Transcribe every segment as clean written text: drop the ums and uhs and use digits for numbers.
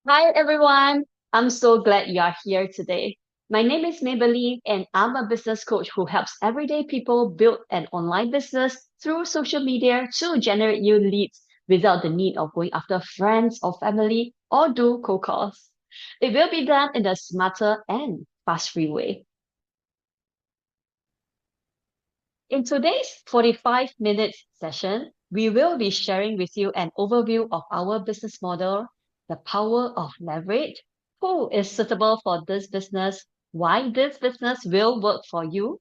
Hi everyone, I'm so glad you are here today. My name is Maybelline and I'm a business coach who helps everyday people build an online business through social media to generate you leads without the need of going after friends or family or do cold calls. It will be done in a smarter and fast-free way. In today's 45 minutes session, we will be sharing with you an overview of our business model, the power of leverage, who is suitable for this business, why this business will work for you,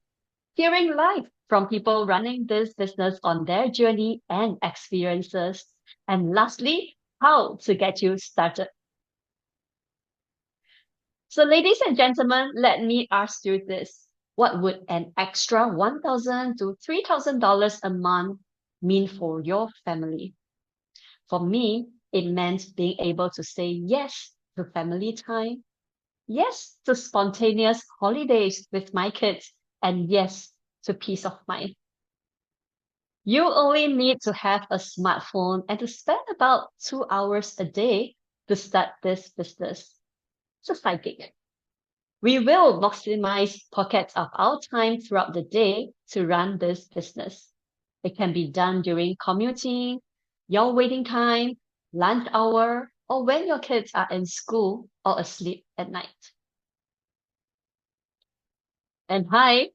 hearing live from people running this business on their journey and experiences, and lastly, how to get you started. So, ladies and gentlemen, let me ask you this. What would an extra $1,000 to $3,000 a month mean for your family? For me, it meant being able to say yes to family time, yes to spontaneous holidays with my kids, and yes to peace of mind. You only need to have a smartphone and to spend about 2 hours a day to start this business. It's a side gig. We will maximize pockets of our time throughout the day to run this business. It can be done during commuting, your waiting time, lunch hour, or when your kids are in school or asleep at night. And hi,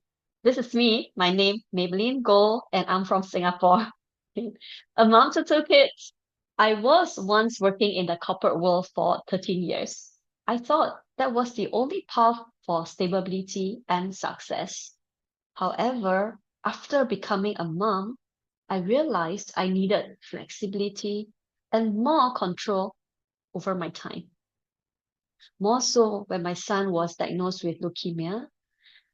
this is me. My name Maybelline Goh, and I'm from Singapore. A mom to two kids. I was once working in the corporate world for 13 years. I thought that was the only path for stability and success. However, after becoming a mom, I realized I needed flexibility and more control over my time. More so when my son was diagnosed with leukemia,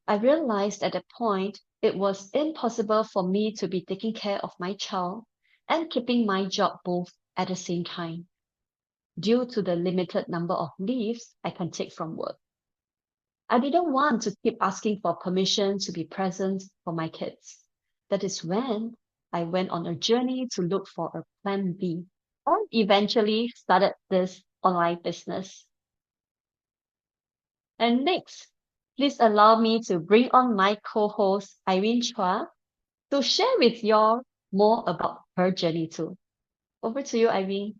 I realized at that point it was impossible for me to be taking care of my child and keeping my job both at the same time due to the limited number of leaves I can take from work. I didn't want to keep asking for permission to be present for my kids. That is when I went on a journey to look for a plan B and eventually started this online business. And next, please allow me to bring on my co-host Irene Chua to share with y'all more about her journey too. Over to you, Irene.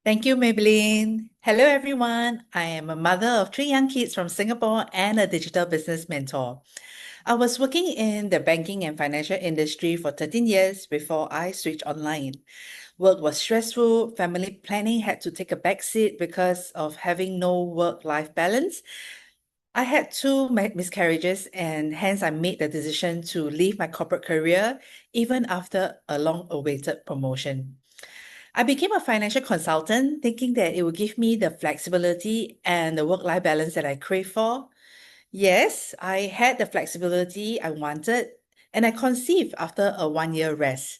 Thank you, Maybelline. Hello, everyone. I am a mother of three young kids from Singapore and a digital business mentor. I was working in the banking and financial industry for 13 years before I switched online. Work was stressful, family planning had to take a backseat because of having no work-life balance. I had two miscarriages, and hence I made the decision to leave my corporate career even after a long-awaited promotion. I became a financial consultant thinking that it would give me the flexibility and the work-life balance that I crave for. Yes, I had the flexibility I wanted, and I conceived after a 1 year rest.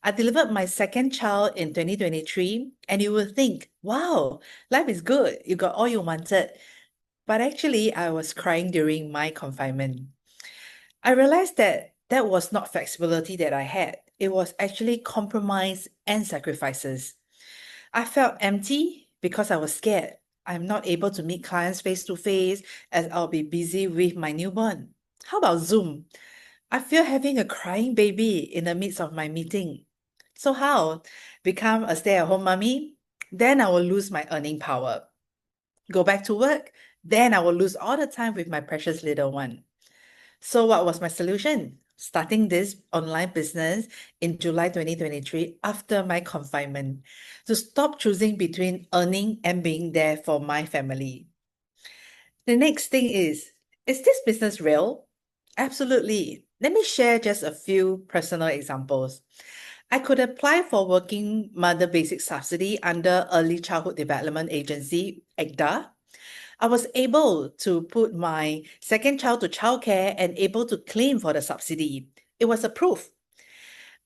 I delivered my second child in 2023, and you will think, wow, life is good. You got all you wanted. But actually, I was crying during my confinement. I realized that that was not flexibility that I had. It was actually compromise and sacrifices. I felt empty because I was scared. I'm not able to meet clients face to face as I'll be busy with my newborn. How about Zoom? I feel having a crying baby in the midst of my meeting. So how? Become a stay-at-home mommy? Then I will lose my earning power. Go back to work? Then I will lose all the time with my precious little one. So what was my solution? Starting this online business in July 2023 after my confinement to stop choosing between earning and being there for my family. The next thing is this business real? Absolutely. Let me share just a few personal examples. I could apply for Working Mother Basic Subsidy under Early Childhood Development Agency, EGDA. I was able to put my second child to childcare and able to claim for the subsidy. It was approved.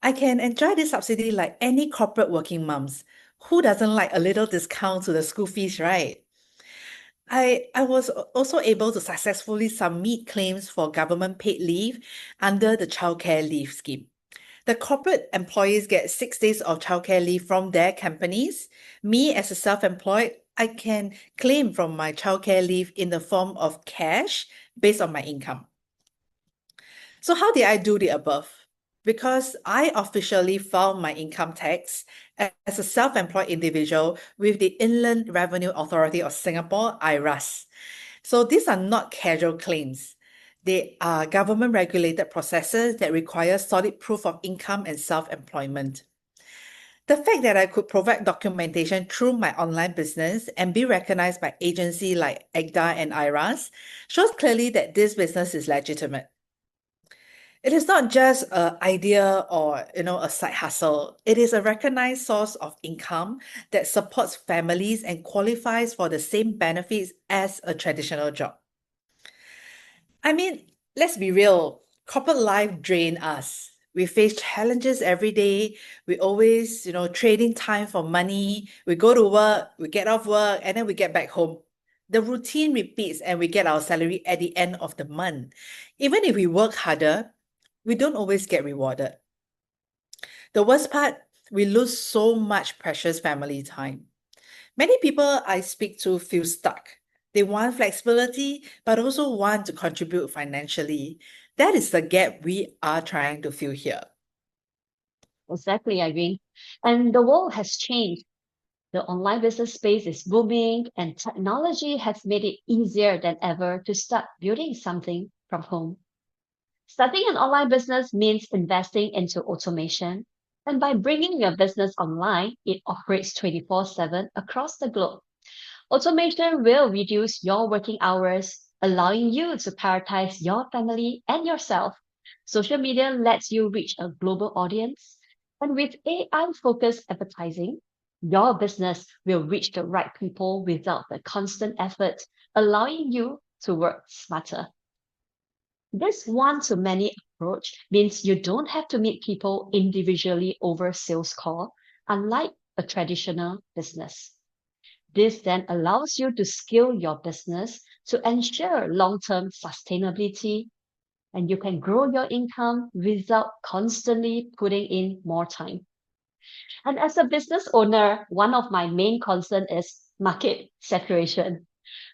I can enjoy this subsidy like any corporate working moms. Who doesn't like a little discount to the school fees, right? I was also able to successfully submit claims for government paid leave under the childcare leave scheme. The corporate employees get 6 days of childcare leave from their companies. Me, as a self employed, I can claim from my childcare leave in the form of cash based on my income. So how did I do the above? Because I officially filed my income tax as a self-employed individual with the Inland Revenue Authority of Singapore, IRAS. So these are not casual claims. They are government regulated processes that require solid proof of income and self-employment. The fact that I could provide documentation through my online business and be recognized by agencies like EGDA and IRAS shows clearly that this business is legitimate. It is not just an idea or a side hustle. It is a recognized source of income that supports families and qualifies for the same benefits as a traditional job. I mean, let's be real. Corporate life drain us. We face challenges every day. We always, trading time for money. We go to work, we get off work, and then we get back home. The routine repeats and we get our salary at the end of the month. Even if we work harder, we don't always get rewarded. The worst part, we lose so much precious family time. Many people I speak to feel stuck. They want flexibility, but also want to contribute financially. That is the gap we are trying to fill here. Exactly, Irene. And the world has changed. The online business space is booming, and technology has made it easier than ever to start building something from home. Starting an online business means investing into automation. And by bringing your business online, it operates 24/7 across the globe. Automation will reduce your working hours, allowing you to prioritize your family and yourself. Social media lets you reach a global audience. And with AI focused advertising, your business will reach the right people without the constant effort, allowing you to work smarter. This one-to-many approach means you don't have to meet people individually over sales call, unlike a traditional business. This then allows you to scale your business to ensure long-term sustainability, and you can grow your income without constantly putting in more time. And as a business owner, one of my main concerns is market saturation.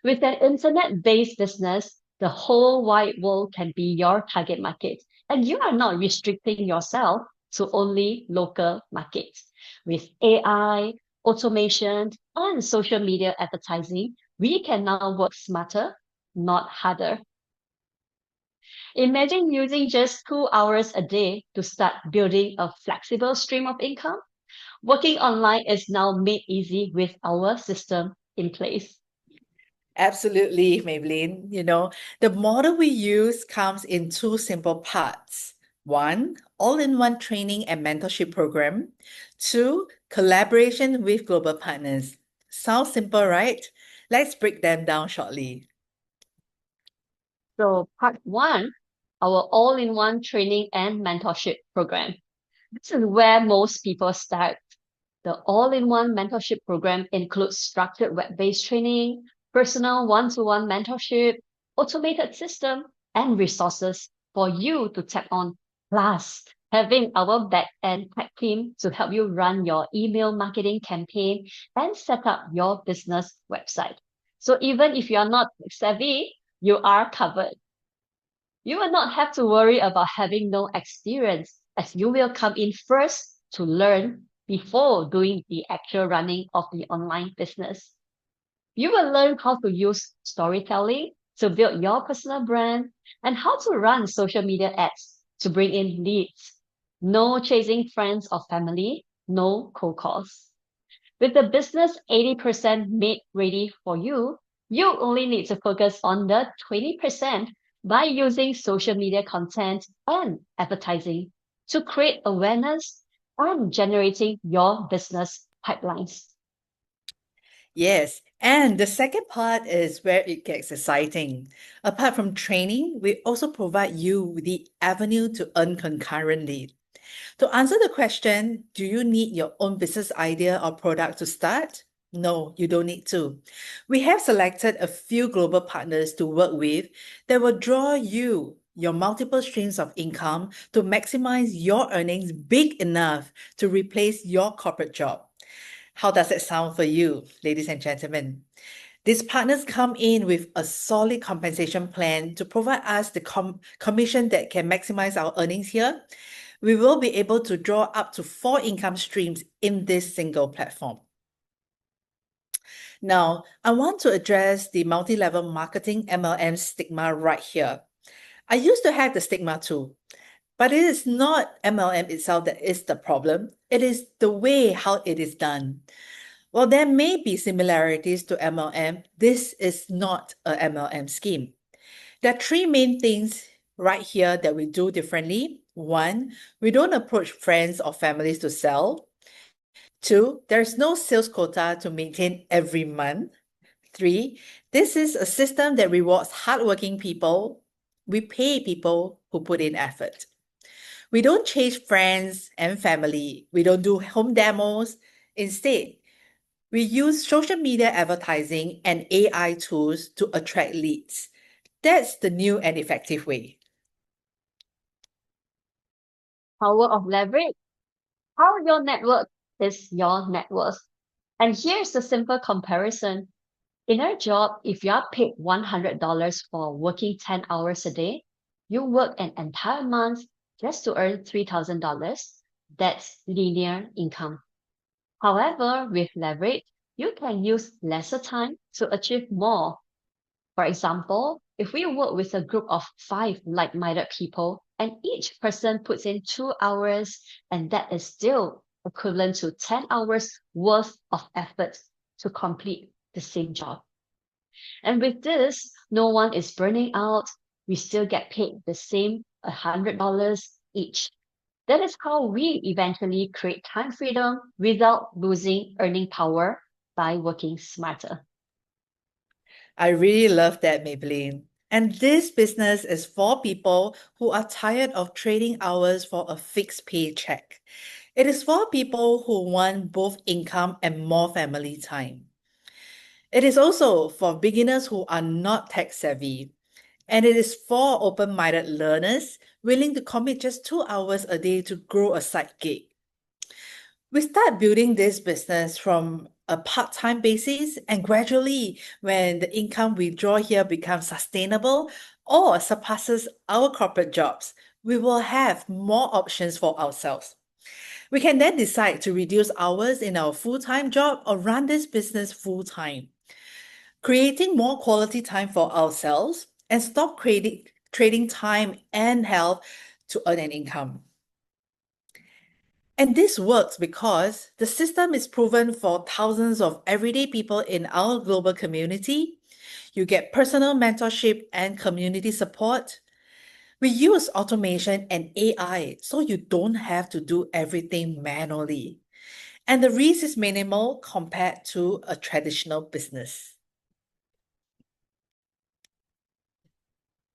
With an internet-based business, the whole wide world can be your target market, and you are not restricting yourself to only local markets. With AI, automation, and social media advertising, we can now work smarter, not harder. Imagine using just 2 hours a day to start building a flexible stream of income. Working online is now made easy with our system in place. Absolutely, Maybelline. The model we use comes in two simple parts. One, all-in-one training and mentorship program. Two, collaboration with global partners. Sounds simple, right? Let's break them down shortly. So, part one, our all in one training and mentorship program. This is where most people start. The all in one mentorship program includes structured web based training, personal one to one mentorship, automated system, and resources for you to tap on. Plus, having our back end tech team to help you run your email marketing campaign and set up your business website. So, even if you are not savvy, you are covered. You will not have to worry about having no experience, as you will come in first to learn before doing the actual running of the online business. You will learn how to use storytelling to build your personal brand and how to run social media ads to bring in leads. No chasing friends or family, no cold calls. With the business 80% made ready for you, you only need to focus on the 20% by using social media content and advertising to create awareness and generating your business pipelines. Yes, and the second part is where it gets exciting. Apart from training, we also provide you with the avenue to earn concurrently. To answer the question, do you need your own business idea or product to start? No, you don't need to. We have selected a few global partners to work with that will draw your multiple streams of income to maximize your earnings big enough to replace your corporate job. How does it sound for you, ladies and gentlemen? These partners come in with a solid compensation plan to provide us the commission that can maximize our earnings here. We will be able to draw up to 4 income streams in this single platform. Now, I want to address the multi-level marketing MLM stigma right here. I used to have the stigma too, but it is not MLM itself that is the problem. It is the way how it is done. While there may be similarities to MLM, this is not a MLM scheme. There are 3 main things right here that we do differently. 1, we don't approach friends or families to sell. 2, there's no sales quota to maintain every month. 3, this is a system that rewards hardworking people. We pay people who put in effort. We don't chase friends and family. We don't do home demos. Instead, we use social media advertising and AI tools to attract leads. That's the new and effective way. Power of leverage. How your network is your net worth. And here's a simple comparison. In a job, if you are paid $100 for working 10 hours a day, you work an entire month just to earn $3,000. That's linear income. However, with leverage, you can use lesser time to achieve more. For example, if we work with a group of 5 like-minded people and each person puts in 2 hours, and that is still equivalent to 10 hours worth of effort to complete the same job. And with this, no one is burning out. We still get paid the same $100 each. That is how we eventually create time freedom without losing earning power by working smarter. I really love that, Maybelline. And this business is for people who are tired of trading hours for a fixed paycheck. It is for people who want both income and more family time. It is also for beginners who are not tech savvy. And it is for open minded learners willing to commit just 2 hours a day to grow a side gig. We start building this business from a part time basis, and gradually, when the income we draw here becomes sustainable or surpasses our corporate jobs, we will have more options for ourselves. We can then decide to reduce hours in our full time job or run this business full time, creating more quality time for ourselves and stop trading time and health to earn an income. And this works because the system is proven for thousands of everyday people in our global community. You get personal mentorship and community support. We use automation and AI so you don't have to do everything manually. And the risk is minimal compared to a traditional business.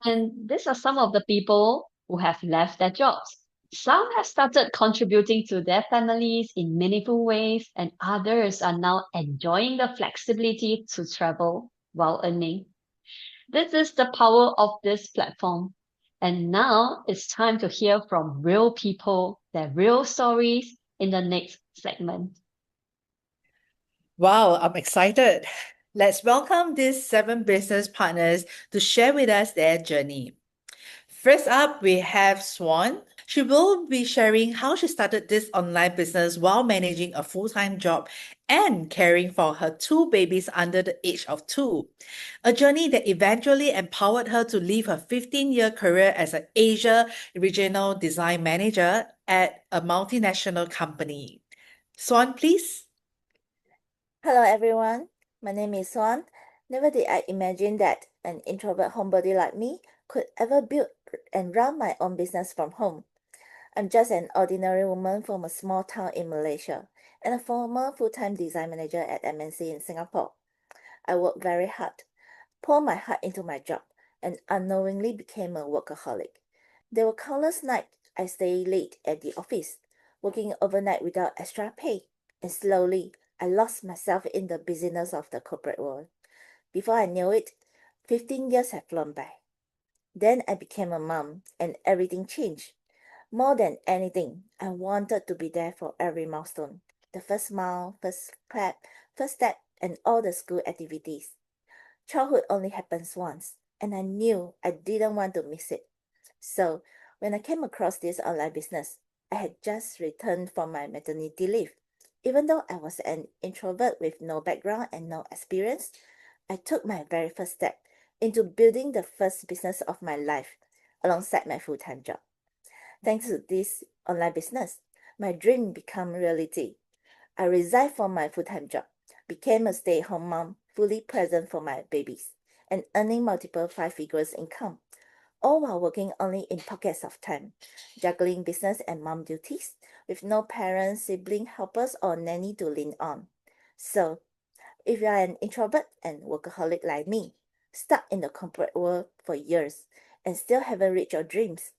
And these are some of the people who have left their jobs. Some have started contributing to their families in meaningful ways, and others are now enjoying the flexibility to travel while earning. This is the power of this platform. And now it's time to hear from real people, their real stories in the next segment. Wow, I'm excited. Let's welcome these 7 business partners to share with us their journey. First up, we have Swan. She will be sharing how she started this online business while managing a full time job and caring for her 2 babies under the age of 2. A journey that eventually empowered her to leave her 15-year career as an Asia regional design manager at a multinational company. Swan, please. Hello everyone, my name is Swan. Never did I imagine that an introvert homebody like me could ever build and run my own business from home. I'm just an ordinary woman from a small town in Malaysia and a former full-time design manager at MNC in Singapore. I worked very hard, poured my heart into my job, and unknowingly became a workaholic. There were countless nights I stayed late at the office, working overnight without extra pay, and slowly I lost myself in the busyness of the corporate world. Before I knew it, 15 years had flown by. Then I became a mom, and everything changed. More than anything, I wanted to be there for every milestone. the first smile, first clap, first step, and all the school activities. Childhood only happens once, and I knew I didn't want to miss it. So, when I came across this online business, I had just returned from my maternity leave. Even though I was an introvert with no background and no experience, I took my very first step into building the first business of my life alongside my full-time job. Thanks to this online business, my dream became reality. I resigned from my full-time job, became a stay-at-home mom, fully present for my babies, and earning multiple five-figures income, all while working only in pockets of time, juggling business and mom duties, with no parents, sibling helpers, or nanny to lean on. So, if you are an introvert and workaholic like me, stuck in the corporate world for years, and still haven't reached your dreams,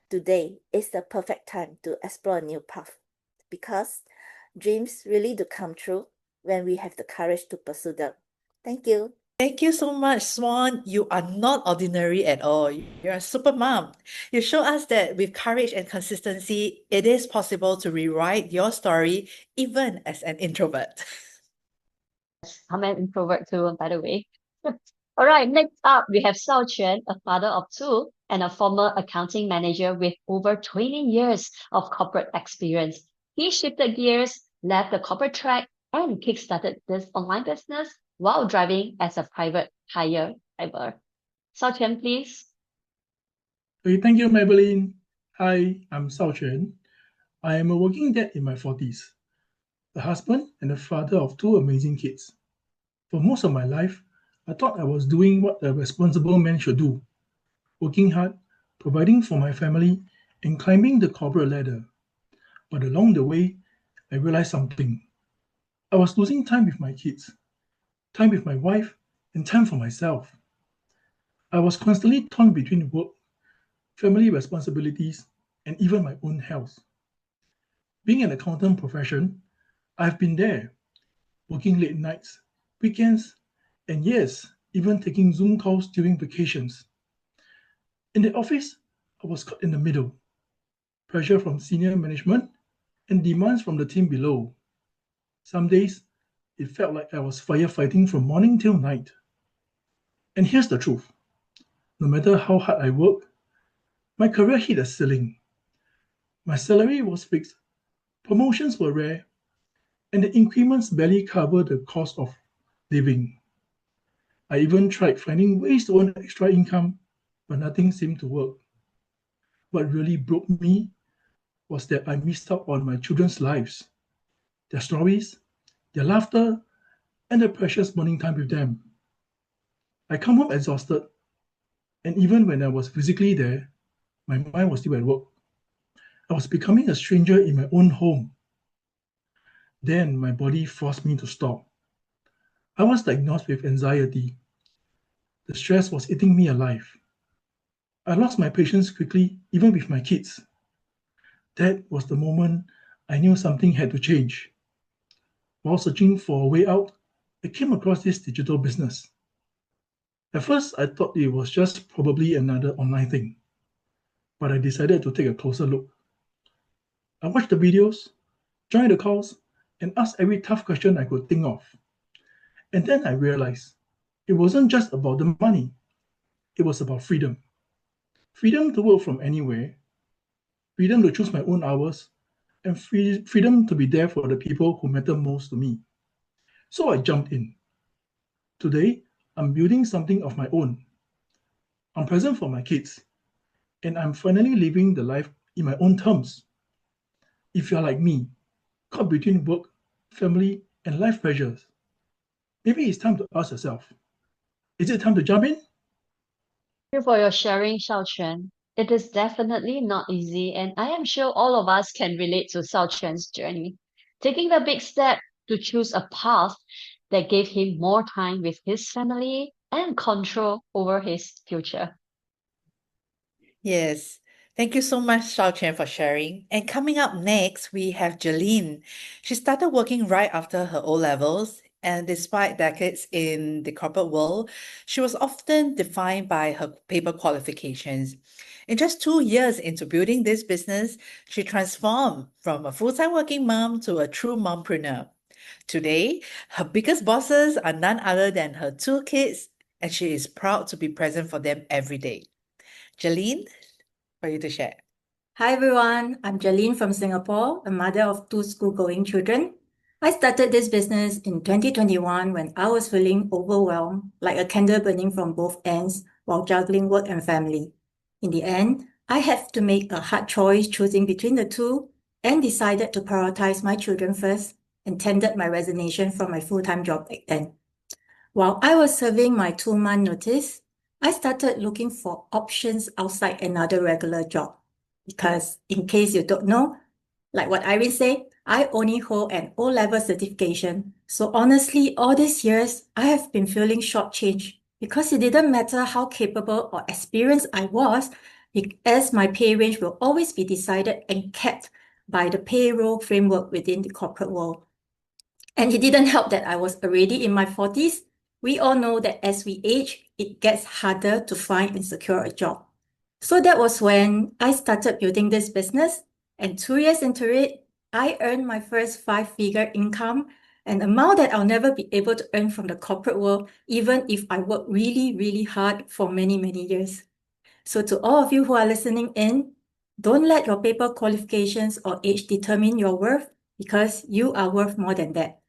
today is the perfect time to explore a new path. Because dreams really do come true when we have the courage to pursue them. Thank you. Thank you so much, Swan. You are not ordinary at all. You're a super mom. You show us that with courage and consistency, it is possible to rewrite your story even as an introvert. I'm an introvert too, by the way. All right, next up, we have Xiao Quan, a father of two and a former accounting manager with over 20 years of corporate experience. He shifted gears, left the corporate track, and kickstarted this online business while driving as a private hire driver. Xiao Quan, please. Okay, thank you, Maybelline. Hi, I'm Sao Quan. I am a working dad in my 40s, a husband and a father of two amazing kids. For most of my life, I thought I was doing what a responsible man should do, working hard, providing for my family, and climbing the corporate ladder. But along the way, I realized something. I was losing time with my kids, time with my wife, and time for myself. I was constantly torn between work, family responsibilities, and even my own health. Being an accountant profession, I've been there, working late nights, weekends, and yes, even taking Zoom calls during vacations. In the office, I was caught in the middle, pressure from senior management and demands from the team below. Some days, it felt like I was firefighting from morning till night. And here's the truth. No matter how hard I worked, my career hit a ceiling. My salary was fixed, promotions were rare, and the increments barely covered the cost of living. I even tried finding ways to earn extra income, but nothing seemed to work. What really broke me was that I missed out on my children's lives, their stories, their laughter, and the precious bonding time with them. I come home exhausted, and even when I was physically there, my mind was still at work. I was becoming a stranger in my own home. Then my body forced me to stop. I was diagnosed with anxiety. The stress was eating me alive. I lost my patience quickly, even with my kids. That was the moment I knew something had to change. While searching for a way out, I came across this digital business. At first, I thought it was just probably another online thing, but I decided to take a closer look. I watched the videos, joined the calls, and asked every tough question I could think of. And then I realized it wasn't just about the money, it was about freedom. Freedom to work from anywhere, freedom to choose my own hours, and freedom to be there for the people who matter most to me. So I jumped in. Today, I'm building something of my own. I'm present for my kids, and I'm finally living the life in my own terms. If you're like me, caught between work, family, and life pressures, maybe it's time to ask yourself, is it time to jump in? Thank you for your sharing, Xiao Quan. It is definitely not easy, and I am sure all of us can relate to Xiao Quan's journey. Taking the big step to choose a path that gave him more time with his family and control over his future. Yes. Thank you so much, Xiao Chen, for sharing. And coming up next, we have Jeline. She started working right after her O levels And despite decades in the corporate world, she was often defined by her paper qualifications. In just 2 years into building this business, she transformed from a full-time working mom to a true mompreneur. Today, her biggest bosses are none other than her two kids, and she is proud to be present for them every day. Jaline, for you to share. Hi everyone, I'm Jalene from Singapore, a mother of two school-going children. I started this business in 2021 when I was feeling overwhelmed, like a candle burning from both ends while juggling work and family. In the end, I had to make a hard choice choosing between the two and decided to prioritize my children first and tendered my resignation from my full-time job back then. While I was serving my 2-month notice, I started looking for options outside another regular job. Because in case you don't know, like what Irene said, I only hold an O-level certification. So honestly, all these years, I have been feeling shortchanged because it didn't matter how capable or experienced I was, as my pay range will always be decided and kept by the payroll framework within the corporate world. And it didn't help that I was already in my 40s. We all know that as we age, it gets harder to find and secure a job. So that was when I started building this business. And 2 years into it, I earned my first 5-figure income, an amount that I'll never be able to earn from the corporate world, even if I work really, really hard for many, many years. So to all of you who are listening in, don't let your paper qualifications or age determine your worth, because you are worth more than that.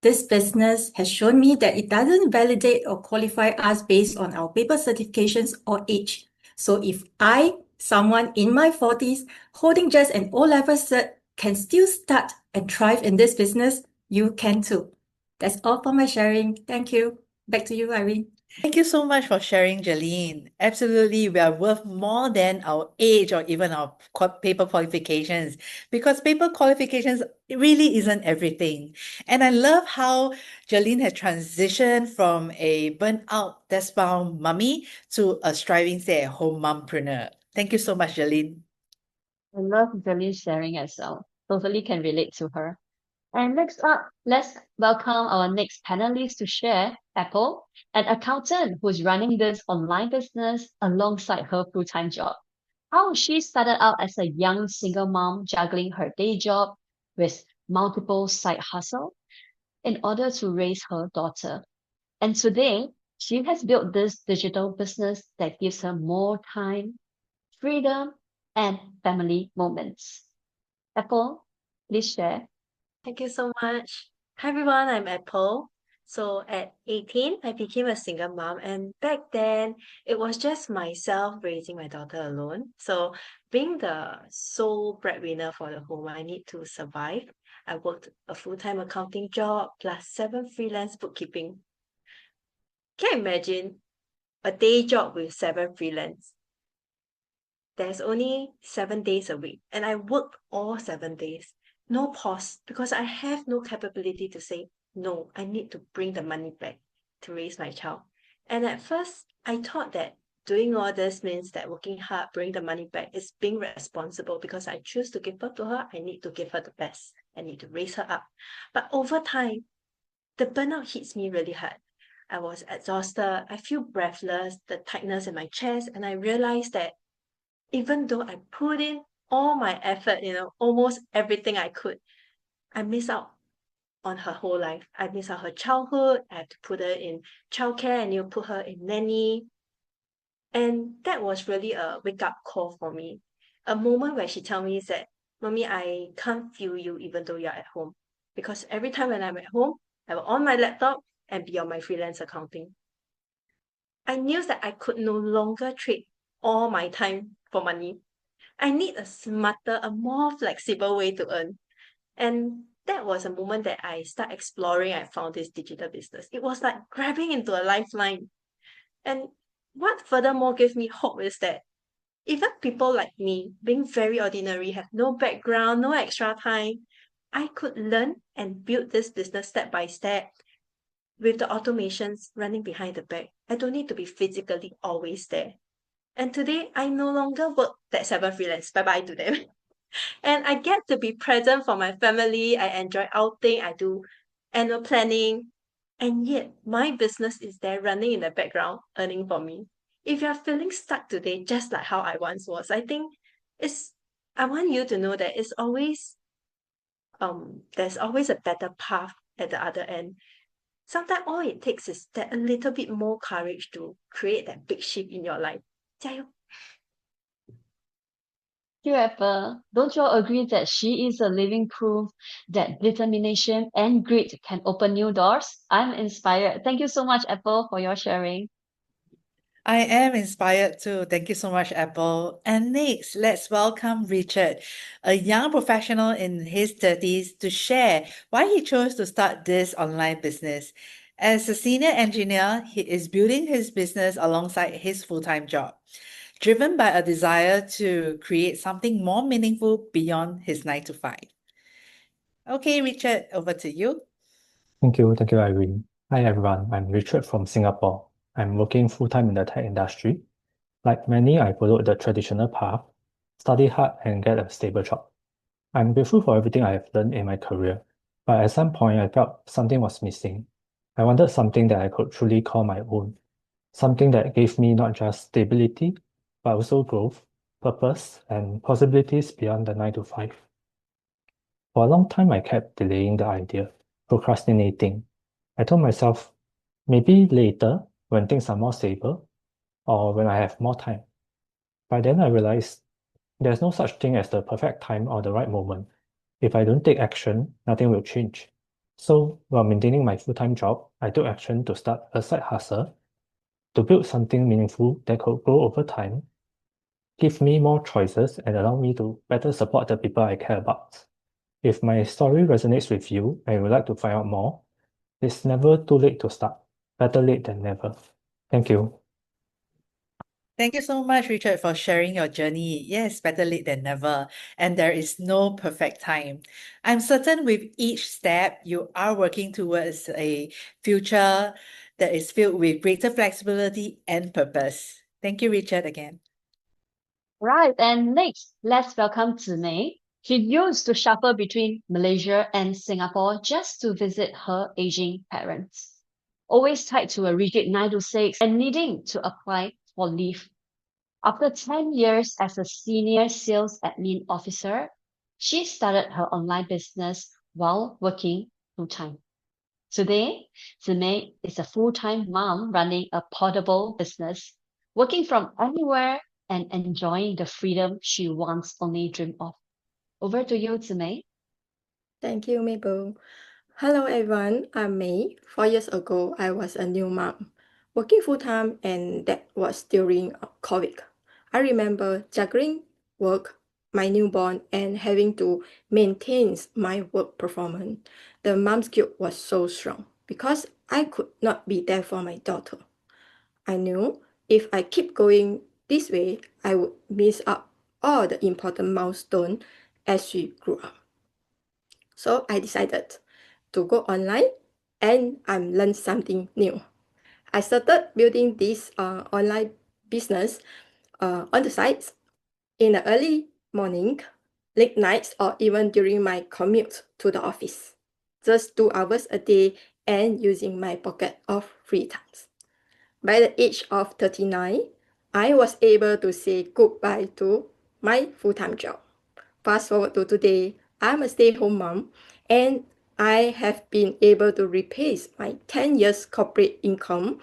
This business has shown me that it doesn't validate or qualify us based on our paper certifications or age. So if I, someone in my 40s, holding just an O-level cert, can still start and thrive in this business, you can too. That's all for my sharing. Thank you. Back to you, Irene. Thank you so much for sharing, Jaline. Absolutely, we are worth more than our age or even our paper qualifications, because paper qualifications really isn't everything. And I love how Jaline has transitioned from a burnt-out, desk-bound mummy to a striving stay-at-home mompreneur. Thank you so much, Jaline. I love Jolene sharing as well. Totally can relate to her. And next up, let's welcome our next panelist to share, Apple, an accountant who's running this online business alongside her full-time job. How she started out as a young single mom juggling her day job with multiple side hustle in order to raise her daughter. And today, she has built this digital business that gives her more time, freedom, and family moments. Apple, please share. Thank you so much. Hi everyone, I'm Apple. So at 18, I became a single mom, and back then it was just myself raising my daughter alone. So being the sole breadwinner for the home, I need to survive. I worked a full-time accounting job plus 7 freelance bookkeeping. Can you imagine a day job with 7 freelance? There's only 7 days a week, and I work all 7 days. No pause, because I have no capability to say, no, I need to bring the money back to raise my child. And at first, I thought that doing all this means that working hard, bring the money back is being responsible, because I choose to give birth to her. I need to give her the best. I need to raise her up. But over time, the burnout hits me really hard. I was exhausted. I feel breathless, the tightness in my chest, and I realized that even though I put in all my effort, almost everything I could, I miss out on her whole life. I miss out her childhood. I have to put her in childcare and put her in nanny. And that was really a wake-up call for me. A moment where she told me that, Mommy, I can't feel you even though you're at home. Because every time when I'm at home, I will on my laptop and be on my freelance accounting. I knew that I could no longer trade all my time for money. I need a smarter, a more flexible way to earn. And that was a moment that I start exploring. I found this digital business. It was like grabbing into a lifeline. And what furthermore gave me hope is that even people like me, being very ordinary, have no background, no extra time, I could learn and build this business step by step with the automations running behind the back. I don't need to be physically always there. And today, I no longer work that 7 freelance. Bye-bye to them. And I get to be present for my family. I enjoy outing. I do annual planning. And yet my business is there running in the background, earning for me. If you're feeling stuck today, just like how I once was, I want you to know that there's always a better path at the other end. Sometimes all it takes is that a little bit more courage to create that big shift in your life. 加油! You Apple, don't you all agree that she is a living proof that determination and grit can open new doors? I'm inspired. Thank you so much, Apple, for your sharing. I am inspired too. Thank you so much, Apple. And next, let's welcome Richard, a young professional in his 30s, to share why he chose to start this online business. As a senior engineer, he is building his business alongside his full-time job, driven by a desire to create something more meaningful beyond his 9 to 5. Okay, Richard, over to you. Thank you, Irene. Hi everyone, I'm Richard from Singapore. I'm working full-time in the tech industry. Like many, I followed the traditional path, study hard and get a stable job. I'm grateful for everything I have learned in my career, but at some point I felt something was missing. I wanted something that I could truly call my own, something that gave me not just stability, but also growth, purpose, and possibilities beyond the 9 to 5. For a long time, I kept delaying the idea, procrastinating. I told myself, maybe later, when things are more stable, or when I have more time. By then, I realized there's no such thing as the perfect time or the right moment. If I don't take action, nothing will change. So, while maintaining my full-time job, I took action to start a side hustle, to build something meaningful that could grow over time, give me more choices, and allow me to better support the people I care about. If my story resonates with you and you would like to find out more, it's never too late to start. Better late than never. Thank you. Thank you so much, Richard, for sharing your journey. Yes, better late than never. And there is no perfect time. I'm certain with each step, you are working towards a future that is filled with greater flexibility and purpose. Thank you, Richard, again. Right, and next, let's welcome Zimei. She used to shuffle between Malaysia and Singapore just to visit her aging parents. Always tied to a rigid 9 to 6 and needing to apply for leave. After 10 years as a senior sales admin officer, she started her online business while working full-time. Today, Zimei is a full-time mom running a portable business, working from anywhere and enjoying the freedom she once only dreamed of. Over to you, Zimei. Thank you, Mabel. Hello, everyone. I'm May. 4 years ago, I was a new mom, working full-time, and that was during COVID. I remember juggling work, my newborn, and having to maintain my work performance. The mom's guilt was so strong because I could not be there for my daughter. I knew if I keep going this way, I would miss out all the important milestones as she grew up. So I decided to go online and I learned something new. I started building this online business on the sites in the early morning, late nights, or even during my commute to the office. Just 2 hours a day and using my pocket of free times. By the age of 39, I was able to say goodbye to my full-time job. Fast forward to today, I'm a stay-at-home mom and I have been able to replace my 10 years corporate income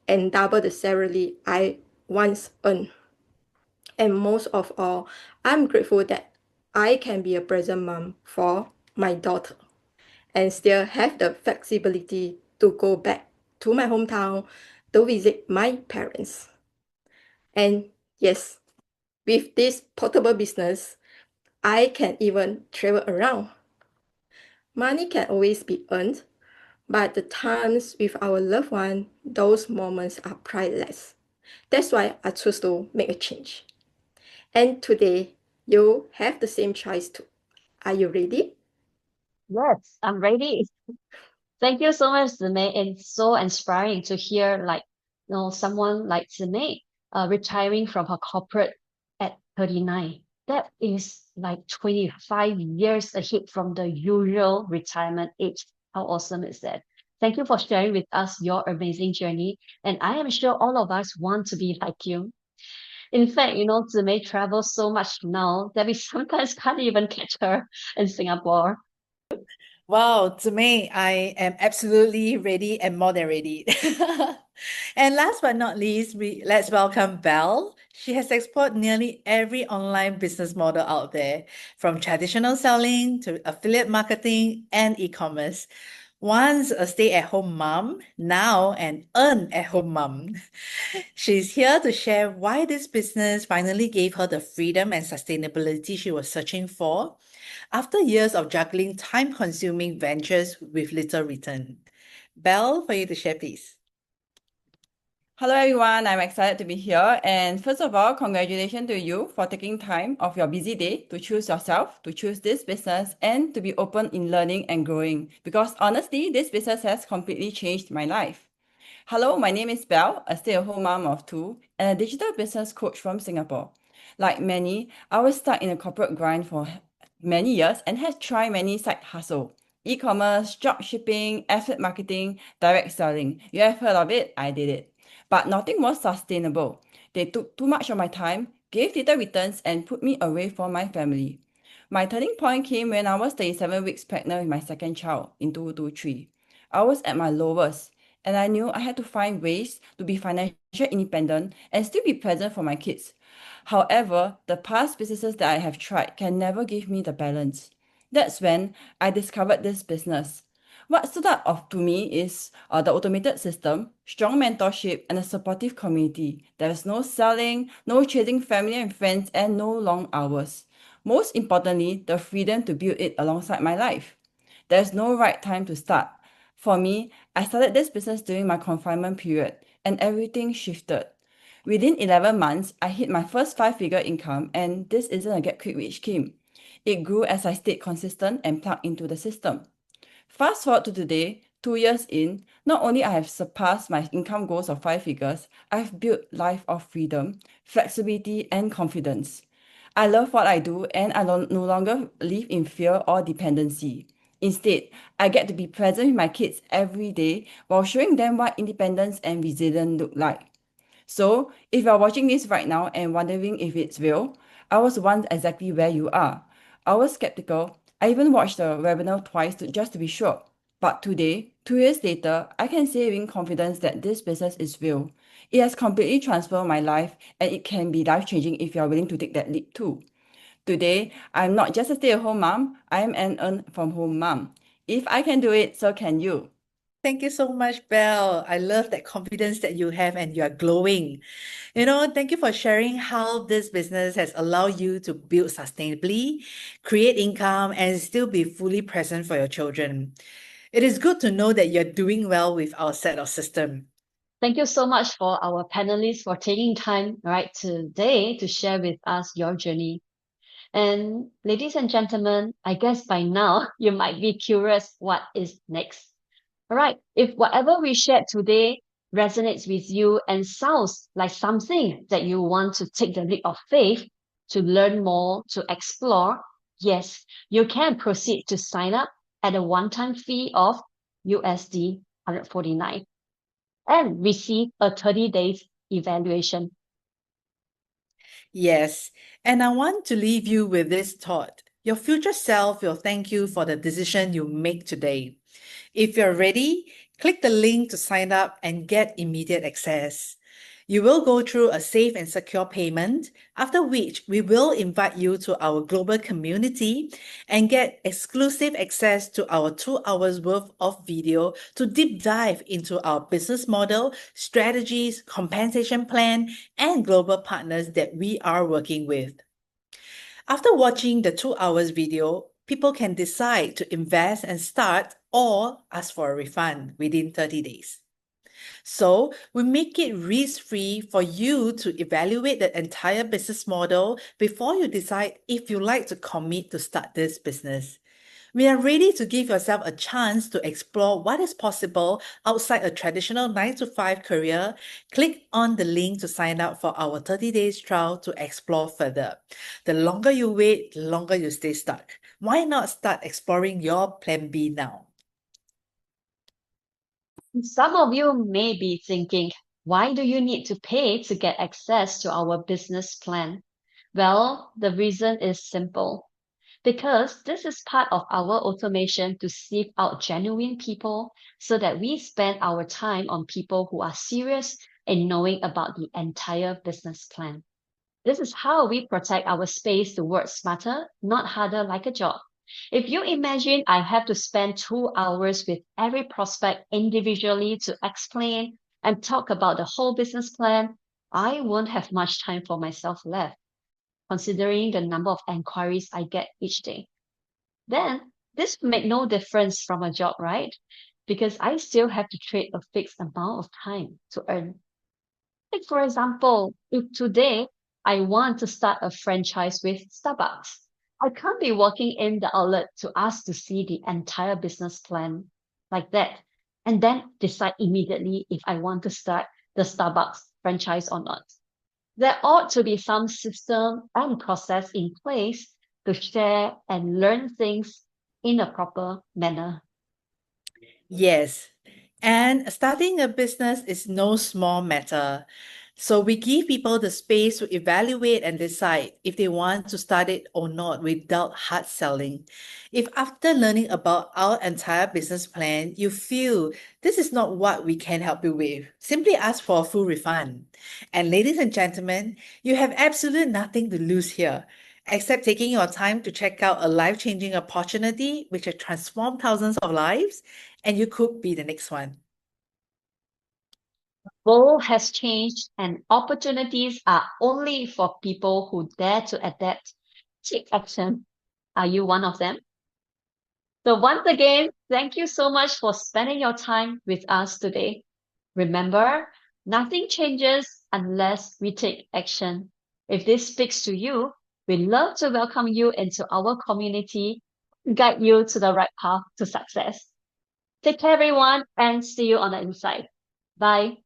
and double the salary I once earned. And most of all, I'm grateful that I can be a present mom for my daughter and still have the flexibility to go back to my hometown to visit my parents. And yes, with this portable business, I can even travel around. Money can always be earned, but the times with our loved one, those moments are priceless. That's why I choose to make a change. And today, you have the same choice too. Are you ready? Yes, I'm ready. Thank you so much, Zimei. It's so inspiring to hear someone like Zimei retiring from her corporate at 39. That is like 25 years ahead from the usual retirement age. How awesome is that? Thank you for sharing with us your amazing journey, and I am sure all of us want to be like you. In fact, Zimei travels so much now that we sometimes can't even catch her in Singapore. Wow, Zimei, I am absolutely ready and more than ready. And last but not least, let's welcome Belle. She has explored nearly every online business model out there, from traditional selling to affiliate marketing and e-commerce. Once a stay-at-home mom, now an earn-at-home mom. She's here to share why this business finally gave her the freedom and sustainability she was searching for after years of juggling time-consuming ventures with little return. Belle, for you to share, please. Hello everyone, I'm excited to be here. And first of all, congratulations to you for taking time of your busy day to choose yourself, to choose this business, and to be open in learning and growing. Because honestly, this business has completely changed my life. Hello, my name is Belle, a stay-at-home mom of two, and a digital business coach from Singapore. Like many, I was stuck in a corporate grind for many years and have tried many side hustle. E-commerce, drop shipping, affiliate marketing, direct selling. You have heard of it? I did it. But nothing was sustainable. They took too much of my time, gave little returns, and put me away from my family. My turning point came when I was 37 weeks pregnant with my second child in 2023. I was at my lowest, and I knew I had to find ways to be financially independent and still be present for my kids. However, the past businesses that I have tried can never give me the balance. That's when I discovered this business. What stood out to me is the automated system, strong mentorship, and a supportive community. There's no selling, no chasing family and friends, and no long hours. Most importantly, the freedom to build it alongside my life. There's no right time to start. For me, I started this business during my confinement period, and everything shifted. Within 11 months, I hit my first five-figure income, and this isn't a get quick rich scheme. It grew as I stayed consistent and plugged into the system. Fast forward to today, 2 years in, not only I have surpassed my income goals of five figures, I've built life of freedom, flexibility, and confidence. I love what I do and I no longer live in fear or dependency. Instead, I get to be present with my kids every day while showing them what independence and resilience look like. So, if you're watching this right now and wondering if it's real, I was once exactly where you are. I was skeptical. I even watched the webinar twice just to be sure. But today, 2 years later, I can say with confidence that this business is real. It has completely transformed my life and it can be life-changing if you're willing to take that leap too. Today, I'm not just a stay-at-home mom, I'm an earn-from-home mom. If I can do it, so can you. Thank you so much, Belle. I love that confidence that you have and you are glowing. Thank you for sharing how this business has allowed you to build sustainably, create income, and still be fully present for your children. It is good to know that you're doing well with our set of system. Thank you so much for our panelists for taking time right today to share with us your journey. And ladies and gentlemen, I guess by now you might be curious what is next. All right, if whatever we shared today resonates with you and sounds like something that you want to take the leap of faith to learn more, to explore, yes, you can proceed to sign up at a one-time fee of USD 149 and receive a 30 days evaluation. Yes, and I want to leave you with this thought. Your future self will thank you for the decision you make today. If you're ready, click the link to sign up and get immediate access. You will go through a safe and secure payment, after which we will invite you to our global community and get exclusive access to our 2 hours worth of video to deep dive into our business model, strategies, compensation plan, and global partners that we are working with. After watching the 2 hours video, people can decide to invest and start or ask for a refund within 30 days. So we make it risk-free for you to evaluate the entire business model before you decide if you like to commit to start this business. We are ready to give yourself a chance to explore what is possible outside a traditional 9 to 5 career. Click on the link to sign up for our 30 days trial to explore further. The longer you wait, the longer you stay stuck. Why not start exploring your plan B now? Some of you may be thinking, why do you need to pay to get access to our business plan? Well, the reason is simple. Because this is part of our automation to sieve out genuine people so that we spend our time on people who are serious in knowing about the entire business plan. This is how we protect our space to work smarter, not harder like a job. If you imagine I have to spend 2 hours with every prospect individually to explain and talk about the whole business plan, I won't have much time for myself left, considering the number of inquiries I get each day. Then this will make no difference from a job, right? Because I still have to trade a fixed amount of time to earn. Like for example, if today I want to start a franchise with Starbucks, I can't be working in the outlet to ask to see the entire business plan like that and then decide immediately if I want to start the Starbucks franchise or not. There ought to be some system and process in place to share and learn things in a proper manner. Yes. And starting a business is no small matter. So we give people the space to evaluate and decide if they want to start it or not without hard selling. If after learning about our entire business plan, you feel this is not what we can help you with, simply ask for a full refund. And ladies and gentlemen, you have absolutely nothing to lose here, except taking your time to check out a life-changing opportunity which has transformed thousands of lives, and you could be the next one. World has changed and opportunities are only for people who dare to adapt, take action. Are you one of them? So once again, thank you so much for spending your time with us today. Remember, nothing changes unless we take action. If this speaks to you, we'd love to welcome you into our community, guide you to the right path to success. Take care, everyone, and see you on the inside. Bye.